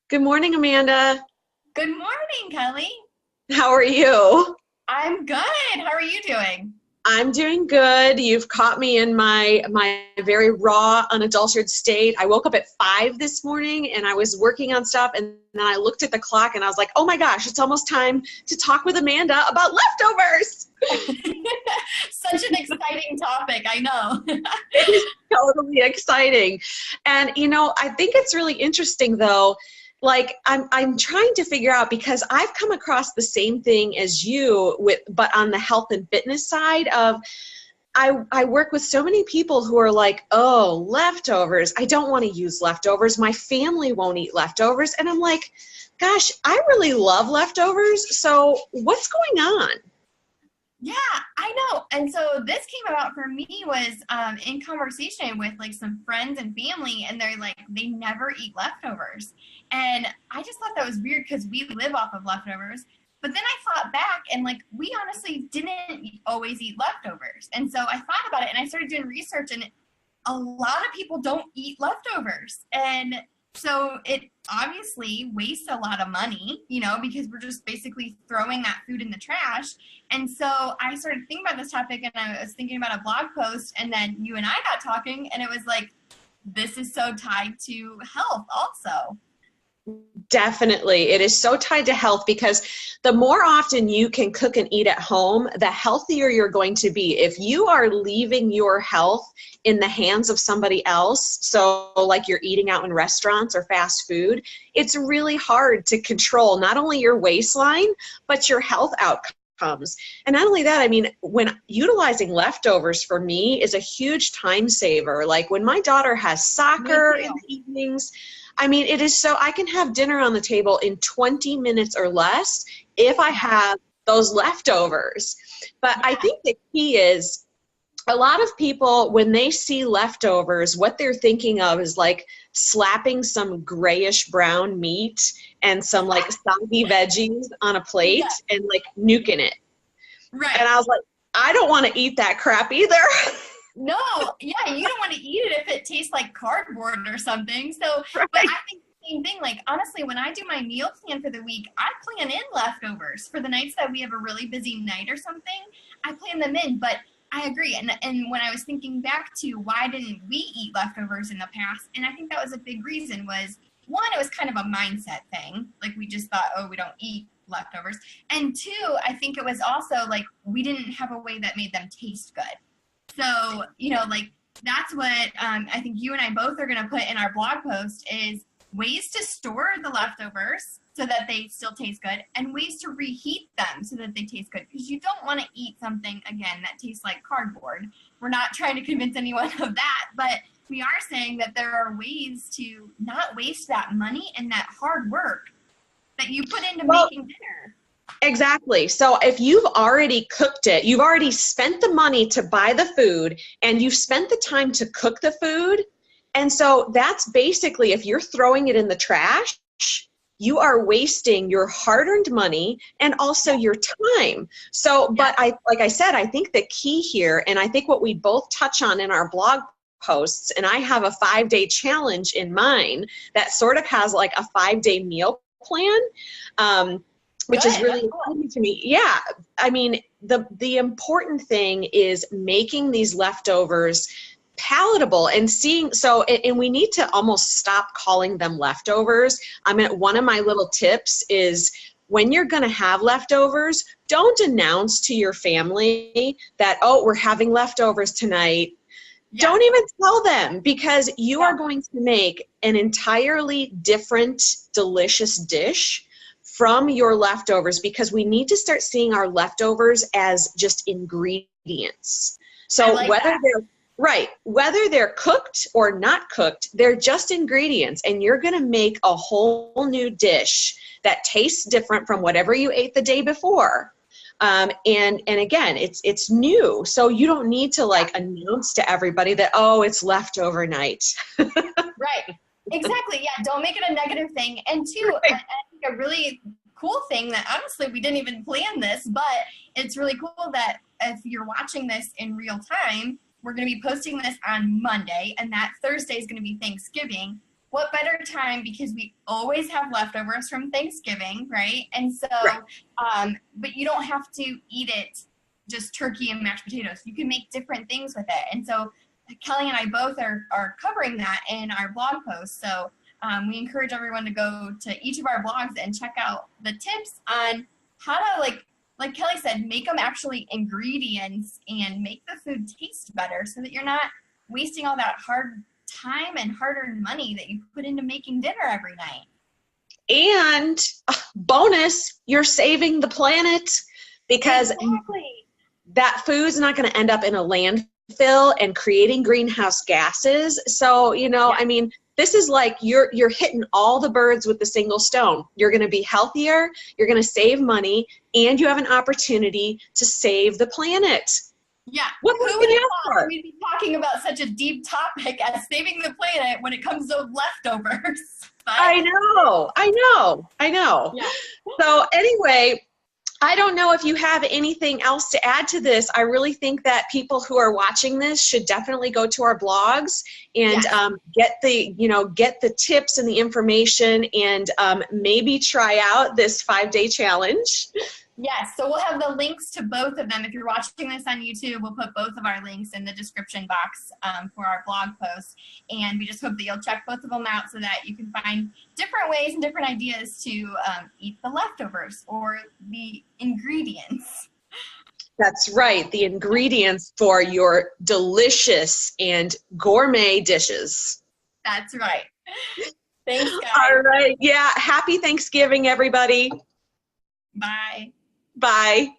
Good morning, Amanda. Good morning, Kelly. How are you? I'm good. How are you doing? I'm doing good. You've caught me in my very raw, unadulterated state. I woke up at 5 this morning and I was working on stuff, and then I looked at the clock and I was like, "Oh my gosh, it's almost time to talk with Amanda about leftovers." Such an exciting topic, I know. It is totally exciting. And I think it's really interesting though. Like I'm trying to figure out, because I've come across the same thing as you but on the health and fitness side of I work with so many people who are like, "Oh, leftovers. I don't want to use leftovers. My family won't eat leftovers." And I'm like, "Gosh, I really love leftovers. So what's going on?" Yeah, I know. And so this came about for me was in conversation with like some friends and family, and they're like, they never eat leftovers. And I just thought that was weird because we live off of leftovers. But then I thought back and like, we honestly didn't always eat leftovers. And so I thought about it and I started doing research, and a lot of people don't eat leftovers. And so it obviously wastes a lot of money, because we're just basically throwing that food in the trash. And so I started thinking about this topic, and I was thinking about a blog post, and then you and I got talking, and it was like, this is so tied to health also. Definitely. It is so tied to health, because the more often you can cook and eat at home, the healthier you're going to be. If you are leaving your health in the hands of somebody else, so like you're eating out in restaurants or fast food, it's really hard to control not only your waistline, but your health outcomes. And not only that, I mean, when utilizing leftovers for me is a huge time saver. Like when my daughter has soccer in the evenings, I mean, it is so I can have dinner on the table in 20 minutes or less if I have those leftovers. But I think the key is a lot of people, when they see leftovers, what they're thinking of is like slapping some grayish brown meat and some like soggy veggies on a plate and like nuking it. Right. And I was like, I don't want to eat that crap either. No, yeah, you don't want to eat it if it tastes like cardboard or something. So, Right. but I think the same thing. Like, honestly, when I do my meal plan for the week, I plan in leftovers for the nights that we have a really busy night or something. I plan them in, but I agree. And when I was thinking back to why didn't we eat leftovers in the past, and I think that was a big reason was, one, it was kind of a mindset thing. Like, we just thought, oh, we don't eat leftovers. And two, I think it was also like we didn't have a way that made them taste good. So, like that's what I think you and I both are going to put in our blog post is ways to store the leftovers so that they still taste good, and ways to reheat them so that they taste good. Because you don't want to eat something, again, that tastes like cardboard. We're not trying to convince anyone of that, but we are saying that there are ways to not waste that money and that hard work that you put into making dinner. Exactly. So if you've already cooked it, you've already spent the money to buy the food, and you've spent the time to cook the food. And so that's basically, if you're throwing it in the trash, you are wasting your hard-earned money and also your time. So, but like I said, I think the key here, and I think what we both touch on in our blog posts, and I have a 5-day challenge in mine that sort of has like a 5-day meal plan. Which is really important to me. Yeah, I mean, the important thing is making these leftovers palatable and seeing, and we need to almost stop calling them leftovers. I mean, one of my little tips is when you're going to have leftovers, don't announce to your family that, oh, we're having leftovers tonight. Yeah. Don't even tell them, because you are going to make an entirely different, delicious dish from your leftovers, because we need to start seeing our leftovers as just ingredients. So whether they're cooked or not cooked, they're just ingredients, and you're going to make a whole new dish that tastes different from whatever you ate the day before. And again, it's new, so you don't need to like announce to everybody that, oh, it's leftover night. Right. Exactly. Yeah. Don't make it a negative thing. And two, I think a really cool thing that honestly we didn't even plan this, but it's really cool that if you're watching this in real time, we're going to be posting this on Monday, and that Thursday is going to be Thanksgiving. what better time, because we always have leftovers from Thanksgiving, right? And so, Right. but you don't have to eat it just turkey and mashed potatoes. You can make different things with it. And so Kelly and I both are covering that in our blog post. So we encourage everyone to go to each of our blogs and check out the tips on how to, like Kelly said, make them actually ingredients and make the food taste better so that you're not wasting all that hard time and hard-earned money that you put into making dinner every night. And bonus, you're saving the planet, because that food's not going to end up in a landfill and creating greenhouse gases. So, I mean, this is like you're hitting all the birds with the single stone. You're going to be healthier, you're going to save money, and you have an opportunity to save the planet. Yeah. What Who would have thought we'd be talking about such a deep topic as saving the planet when it comes to leftovers? But I know. Yeah. So anyway, I don't know if you have anything else to add to this. I really think that people who are watching this should definitely go to our blogs and get the tips and the information, and maybe try out this 5-day challenge. Yes, so we'll have the links to both of them. If you're watching this on YouTube, we'll put both of our links in the description box for our blog post. And we just hope that you'll check both of them out so that you can find different ways and different ideas to eat the leftovers or the ingredients. That's right, the ingredients for your delicious and gourmet dishes. That's right. Thanks, guys. All right, yeah, happy Thanksgiving, everybody. Bye. Bye.